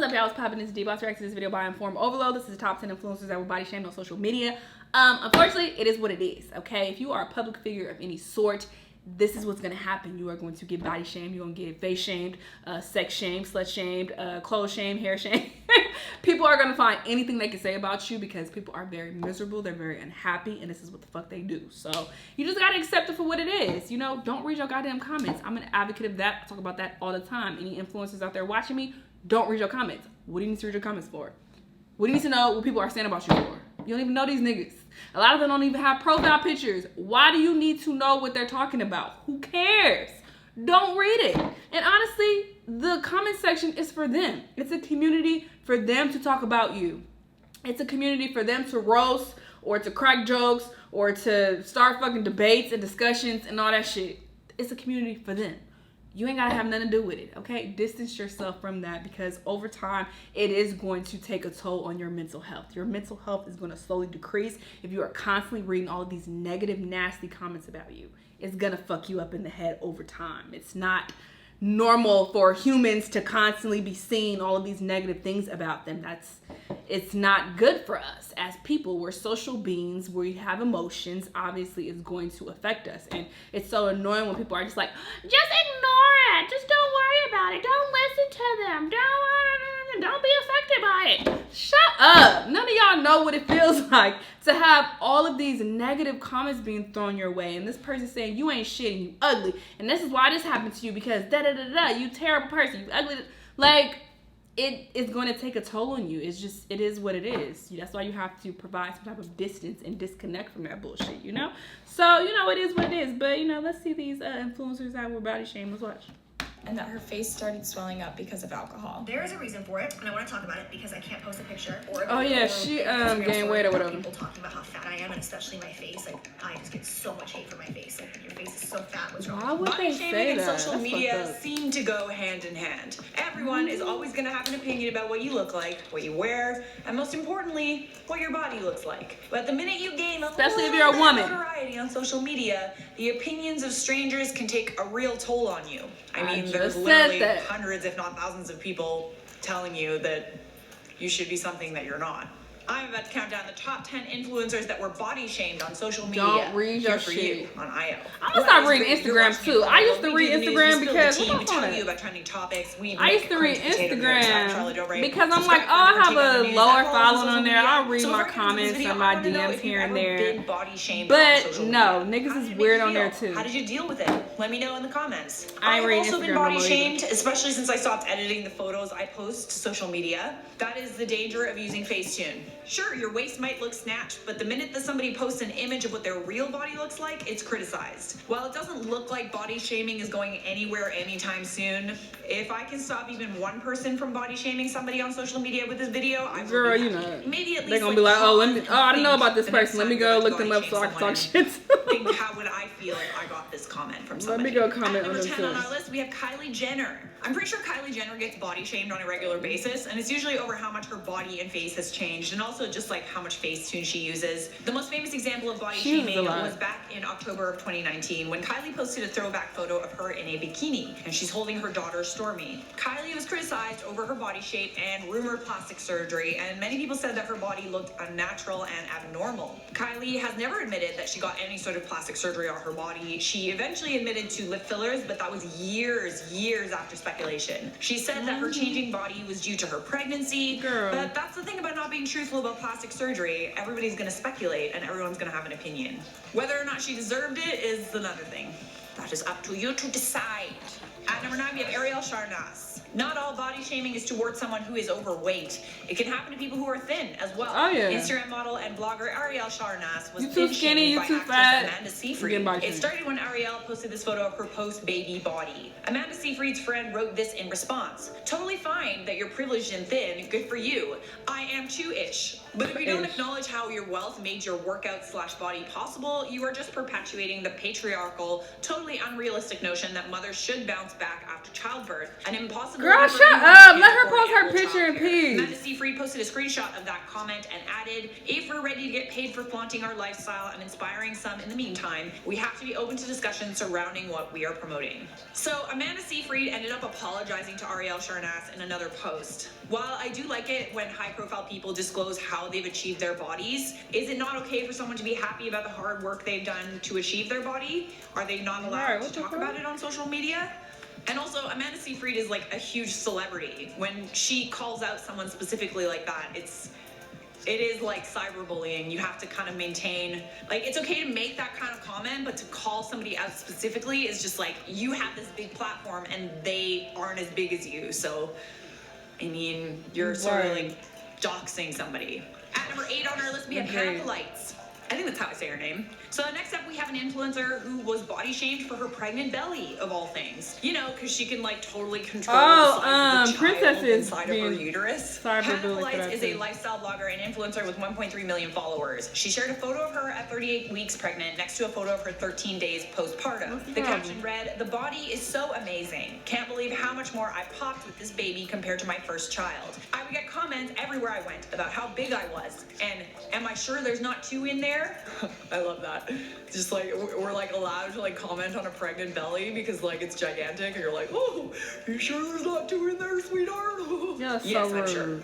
up, y'all? What's poppin'? This is D-Boss reacts to this video by Inform Overload. This is the top 10 influencers that were body shamed on social media. Unfortunately, it is what it is, okay? If you are a public figure of any sort, this is what's gonna happen. You are going to get body shamed, you're gonna get face shamed, sex shamed, slut shamed, clothes shamed, hair shamed. People are gonna find anything they can say about you because people are very miserable, they're very unhappy, and this is what the fuck they do. So you just gotta accept it for what it is. You know, don't read your goddamn comments. I'm an advocate of that. I talk about that all the time. Any influencers out there watching me, don't read your comments. What do you need to read your comments for? What do you need to know what people are saying about you for? You don't even know these niggas. A lot of them don't even have profile pictures. Why do you need to know what they're talking about? Who cares? Don't read it. And honestly, the comment section is for them. It's a community for them to talk about you. It's a community for them to roast or to crack jokes or to start fucking debates and discussions and all that shit. It's a community for them. You ain't gotta have nothing to do with it, okay? Distance yourself from that because over time, it is going to take a toll on your mental health. Your mental health is gonna slowly decrease if you are constantly reading all of these negative, nasty comments about you. It's gonna fuck you up in the head over time. It's not normal for humans to constantly be seeing all of these negative things about them. It's not good for us as people. We're social beings. We have emotions. Obviously, it's going to affect us. And it's so annoying when people are just like, just ignore it. Just don't worry about it. Don't listen to them. Don't be affected by it. Shut up. None of y'all know what it feels like to have all of these negative comments being thrown your way. And this person saying, you ain't shit and you ugly. And this is why this happened to you because you terrible person. You ugly. Like, it is going to take a toll on you. It's just, it is what it is. That's why you have to provide some type of distance and disconnect from that bullshit, you know? So, you know, it is what it is. But, you know, let's see these influencers that were body shamed. Let's watch. And that her face started swelling up because of alcohol. There is a reason for it, and I want to talk about it because I can't post a picture or oh yeah, she gained weight or whatever. People talking about how fat I am, and especially my face. Like, I just get so much hate for my face. Like, your face is so fat. What's wrong? Why would they say that? Social media seem to go hand in hand. Everyone is always going to have an opinion about what you look like, what you wear, and most importantly, what your body looks like. But the minute you gain especially if you're a woman, notoriety on social media, the opinions of strangers can take a real toll on you. I mean, there's literally hundreds, if not thousands, of people telling you that you should be something that you're not. I'm about to count down the top 10 influencers that were body shamed on social media. Don't read your for shit. You on IO. I'm gonna start reading Instagram too. I used to read Instagram because we tell you about trending topics. I used to read Instagram because I'm like, oh, I have a lower following on there. I'll read my comments and my DMs here and there. But no, niggas is weird on there too. How did you deal with it? Let me know in the comments. I've also been body shamed, especially since I stopped editing the photos I post to social media. That is the danger of using Facetune. Sure, your waist might look snatched, but the minute that somebody posts an image of what their real body looks like, it's criticized. While it doesn't look like body shaming is going anywhere anytime soon, if I can stop even one person from body shaming somebody on social media with this video, I'm girl, you know, maybe at least they're gonna be like, oh, I don't know about this person. Let me go look them up so I can talk shit. Think, how would I feel if I got this comment from somebody? Let me go comment on number them 10 on our list, we have Kylie Jenner. I'm pretty sure Kylie Jenner gets body shamed on a regular basis, and it's usually over how much her body and face has changed, and also just like how much Facetune she uses. The most famous example of body shaming was back in October of 2019 when Kylie posted a throwback photo of her in a bikini, and she's holding her daughter Stormy. Kylie was criticized over her body shape and rumored plastic surgery, and many people said that her body looked unnatural and abnormal. Kylie has never admitted that she got any sort of plastic surgery on her body. She eventually admitted to lip fillers, but that was years after speculation. She said that her changing body was due to her pregnancy, but that's the thing about not being truthful about plastic surgery. Everybody's gonna speculate and everyone's gonna have an opinion. Whether or not she deserved it is another thing. That is up to you to decide. At number 9, we have Arielle Charnas. Not all body shaming is towards someone who is overweight. It can happen to people who are thin as well. Oh, yeah. Instagram model and blogger Arielle Charnas was you too skinny, you too fat. Amanda Seyfried. It started when Arielle posted this photo of her post-baby body. Amanda Seyfried's friend wrote this in response. Totally fine that you're privileged and thin. Good for you. I am too-ish. But if you don't acknowledge how your wealth made your workout/body possible, you are just perpetuating the patriarchal, totally unrealistic notion that mothers should bounce back after childbirth. An impossible. Girl, shut up. Let her post her picture in peace. Amanda Seyfried posted a screenshot of that comment and added, if we're ready to get paid for flaunting our lifestyle and inspiring some in the meantime, we have to be open to discussion surrounding what we are promoting. So Amanda Seyfried ended up apologizing to Arielle Charnas in another post. While I do like it when high-profile people disclose how they've achieved their bodies, is it not okay for someone to be happy about the hard work they've done to achieve their body? Are they not allowed to talk about it on social media? And also, Amanda Seyfried is like a huge celebrity. When she calls out someone specifically like that, it is like cyberbullying. You have to kind of maintain, like, it's okay to make that kind of comment, but to call somebody out specifically is just like, you have this big platform and they aren't as big as you. So, I mean, you're sort of like doxing somebody. At number 8 on our list, we have Hannah Lights. I think that's how I say her name. So next up, we have an influencer who was body shamed for her pregnant belly, of all things. You know, because she can like totally control the size of the child inside of her uterus. Hannah Lights is a lifestyle blogger and influencer with 1.3 million followers. She shared a photo of her at 38 weeks pregnant next to a photo of her 13 days postpartum. The caption read, "The body is so amazing. Can't believe how much more I popped with this baby compared to my first child. I would get comments everywhere I went about how big I was. And am I sure there's not 2 in there?" I love that. Just like, we're like allowed to like comment on a pregnant belly because like it's gigantic and you're like, oh, are you sure there's not 2 in there, sweetheart? Yeah, yes, I'm sure.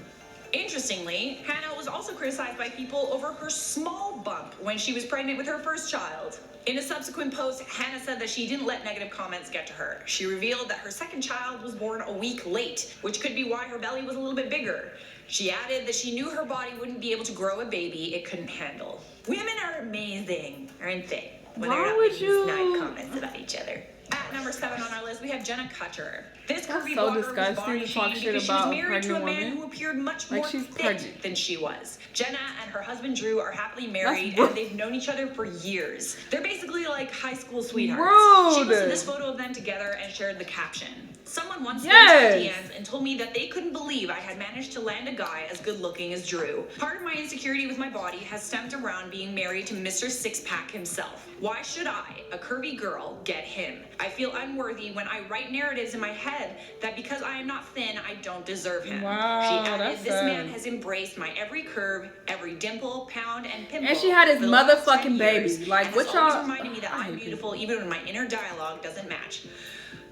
Interestingly, Hannah was also criticized by people over her small bump when she was pregnant with her first child. In a subsequent post, Hannah said that she didn't let negative comments get to her. She revealed that her second child was born a week late, which could be why her belly was a little bit bigger. She added that she knew her body wouldn't be able to grow a baby it couldn't handle. Women are amazing, aren't they? When they're not making snide comments about each other. At number 7 on our list, we have Jenna Kutcher. This curvy blogger was body shamed because she was married to a man who appeared much more fit than she was. Jenna and her husband Drew are happily married and they've known each other for years. They're basically like high school sweethearts. She posted this photo of them together and shared the caption. Someone once sent me DMs and told me that they couldn't believe I had managed to land a guy as good looking as Drew. Part of my insecurity with my body has stemmed around being married to Mr. Six-Pack himself. Why should I, a curvy girl, get him? I feel unworthy when I write narratives in my head that because I am not thin, I don't deserve him. Wow, she added, this man has embraced my every curve, every dimple, pound, and pimple. And she had his motherfucking baby. Like, what y'all? Reminding me that I'm beautiful even when my inner dialogue doesn't match.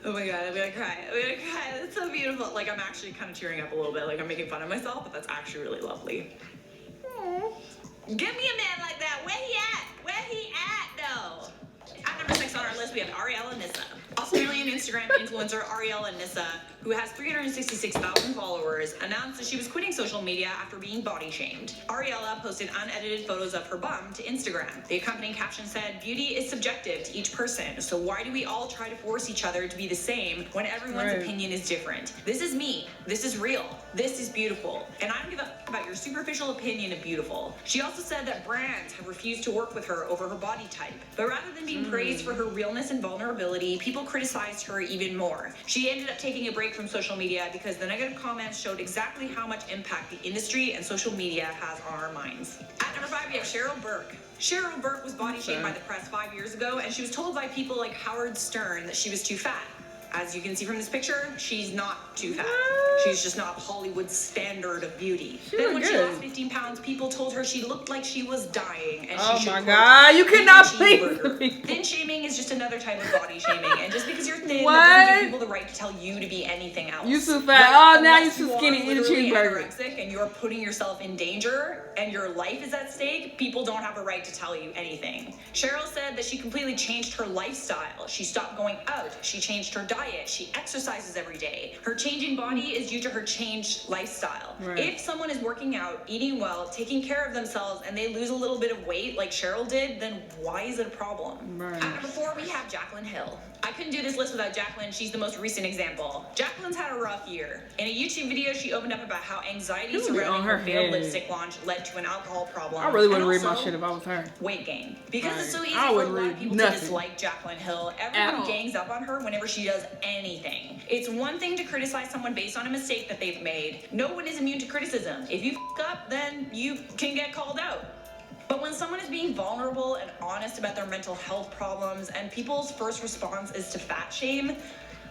Oh my god, I'm gonna cry. I'm gonna cry. That's so beautiful. Like, I'm actually kind of tearing up a little bit. Like, I'm making fun of myself, but that's actually really lovely. Aww. Give me a man like that. Where he at? Where he at, though? At number 6 on our list, we have Ariella Nissa. Australian Instagram influencer Ariella Nissa, who has 366,000 followers, announced that she was quitting social media after being body shamed. Ariella posted unedited photos of her bum to Instagram. The accompanying caption said, "Beauty is subjective to each person, so why do we all try to force each other to be the same when everyone's opinion is different? This is me. This is real. This is beautiful. And I don't give a f about your superficial opinion of beautiful." She also said that brands have refused to work with her over her body type. But rather than being praised for her realness and vulnerability, people criticized her even more. She ended up taking a break from social media because the negative comments showed exactly how much impact the industry and social media has on our minds. At number 5, we have Cheryl Burke. Cheryl Burke was body shamed by the press 5 years ago, and she was told by people like Howard Stern that she was too fat. As you can see from this picture, she's not too fat. She's just not Hollywood's standard of beauty. Then when she lost 15 pounds, people told her she looked like she was dying and she should you cannot please. Thin shaming is just another type of body shaming, and just because you're thin, that doesn't give people the right to tell you to be anything else. You too fat. Now you too skinny. Eat a cheeseburger. Anorexic and you're putting yourself in danger and your life is at stake, people don't have a right to tell you anything. Cheryl said that she completely changed her lifestyle. She stopped going out. She changed her diet. She exercises every day. Her changing body is due to her changed lifestyle. If someone is working out, eating well, taking care of themselves, and they lose a little bit of weight like Cheryl did, then why is it a problem? At number 4, we have Jaclyn Hill. I couldn't do this list without Jaclyn. She's the most recent example. Jaclyn's had a rough year. In a YouTube video, she opened up about how anxiety surrounding her failed lipstick launch led to an alcohol problem. I really wouldn't read my shit if I was her. Weight gain. Because it's so easy for a lot of people to dislike Jaclyn Hill, everyone gangs up on her whenever she does anything. It's one thing to criticize someone based on a mistake that they've made. No one is immune to criticism. If you f up, then you can get called out. But when someone is being vulnerable and honest about their mental health problems and people's first response is to fat shame,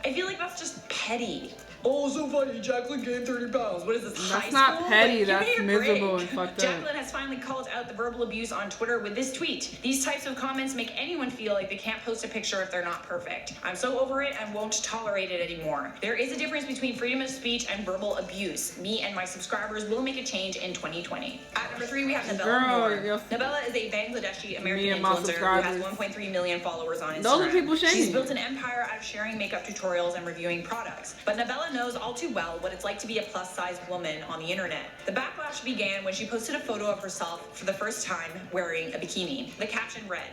I feel like that's just petty. Oh, so funny, Jaclyn gained 30 pounds. What is this, high That's not school? petty, Like, that's give me a miserable break. and fucked up. Jaclyn has finally called out the verbal abuse on Twitter with this tweet. These types of comments make anyone feel like they can't post a picture if they're not perfect. I'm so over it and won't tolerate it anymore. There is a difference between freedom of speech and verbal abuse. Me and my subscribers will make a change in 2020. At number 3, we have Nabella Noor. Nabella is a Bangladeshi American influencer who has 1.3 million followers on Instagram. Those are people shaming. She's built an empire out of sharing makeup tutorials and reviewing products. But Nabella knows all too well what it's like to be a plus-size woman on the internet. The backlash began when she posted a photo of herself for the first time wearing a bikini. The caption read,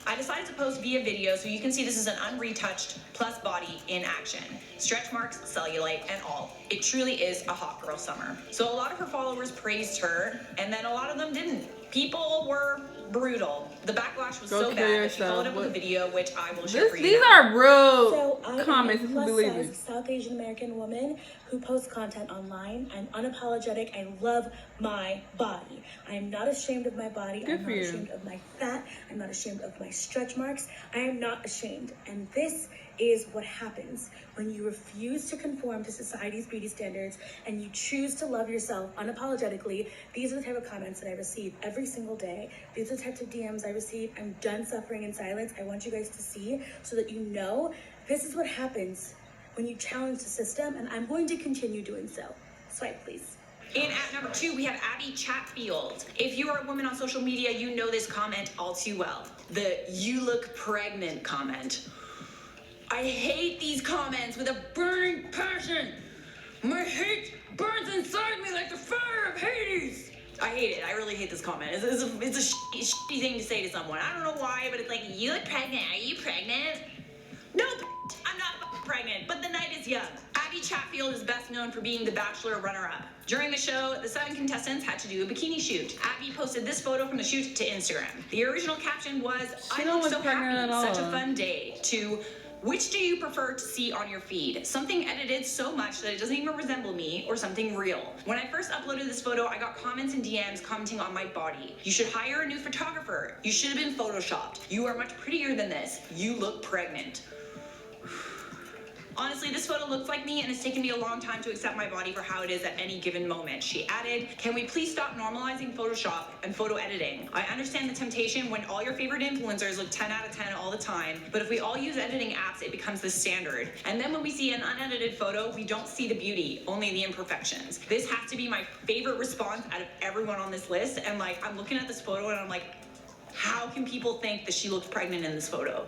I decided to post via video so you can see this is an unretouched plus body in action. Stretch marks, cellulite, and all. It truly is a hot girl summer. So a lot of her followers praised her, and then a lot of them didn't. People were brutal. The backlash was so bad that she followed up with a video, which I will share for you These now. are real So comments, if you believe plus-size it. South Asian American woman who posts content online. I'm unapologetic. I love my body. I am not ashamed of my body. Good I'm for not you. ashamed of my fat. I'm not ashamed of my stretch marks. I am not ashamed. And this is what happens when you refuse to conform to society's beauty standards and you choose to love yourself unapologetically. These are the type of comments that I receive every single day. These are the types of DMs I receive. I'm done suffering in silence. I want you guys to see so that you know this is what happens when you challenge the system, and I'm going to continue doing so. Swipe, please. In at number 2, we have Abby Chatfield. If you are a woman on social media, you know this comment all too well. The "you look pregnant" comment. I hate these comments with a burning passion. My hate burns inside me like the fire of Hades. I hate it. I really hate this comment. It's a shitty thing to say to someone. I don't know why, but it's like, you look pregnant. Are you pregnant? No, I'm not pregnant, but the night is young. Abby Chatfield is best known for being the Bachelor runner-up. During the show, the 7 contestants had to do a bikini shoot. Abby posted this photo from the shoot to Instagram. The original caption was, I look so happy, such a fun day, to which do you prefer to see on your feed? Something edited so much that it doesn't even resemble me, or something real? When I first uploaded this photo, I got comments and DMs commenting on my body. You should hire a new photographer. You should have been photoshopped. You are much prettier than this. You look pregnant. Honestly, this photo looks like me, and it's taken me a long time to accept my body for how it is at any given moment. She added, can we please stop normalizing Photoshop and photo editing? I understand the temptation when all your favorite influencers look 10 out of 10 all the time, but if we all use editing apps, it becomes the standard. And then when we see an unedited photo, we don't see the beauty, only the imperfections. This has to be my favorite response out of everyone on this list, and like, I'm looking at this photo and I'm like, how can people think that she looks pregnant in this photo?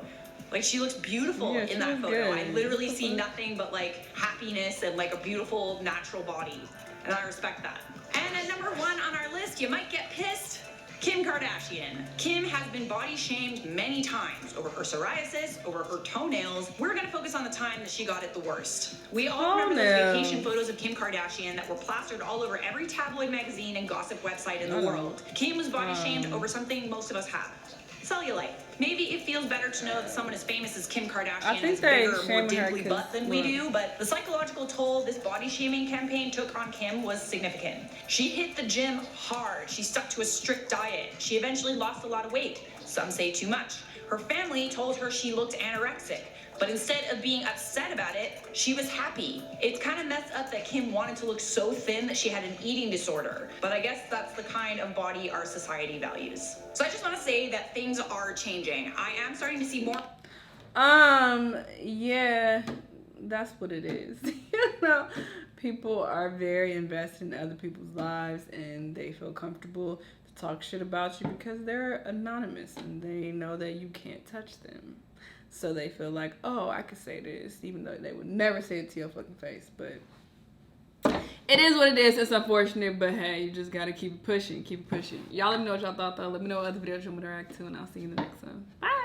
Like, she looks beautiful in that photo. I literally see nothing but like happiness and like a beautiful natural body, and I respect that. And at number 1 on our list, you might get pissed, Kim Kardashian. Kim has been body shamed many times over her psoriasis, over her toenails. We're gonna focus on the time that she got it the worst. We all remember those vacation photos of Kim Kardashian that were plastered all over every tabloid magazine and gossip website in the world. Kim was body shamed over something most of us have. Cellulite. Maybe it feels better to know that someone as famous as Kim Kardashian has bigger, more dimply butt than we do, but the psychological toll this body shaming campaign took on Kim was significant. She hit the gym hard. She stuck to a strict diet. She eventually lost a lot of weight. Some say too much. Her family told her she looked anorexic, but instead of being upset about it, she was happy. It's kind of messed up that Kim wanted to look so thin that she had an eating disorder, but I guess that's the kind of body our society values. So I just want to say that things are changing. I am starting to see more. Yeah, that's what it is. You know, people are very invested in other people's lives, and they feel comfortable to talk shit about you because they're anonymous and they know that you can't touch them. So they feel like, oh, I could say this, even though they would never say it to your fucking face. But it is what it is. It's unfortunate, but hey, you just gotta keep it pushing, keep it pushing. Y'all let me know what y'all thought, though. Let me know what other videos you want me to react to, and I'll see you in the next one. Bye.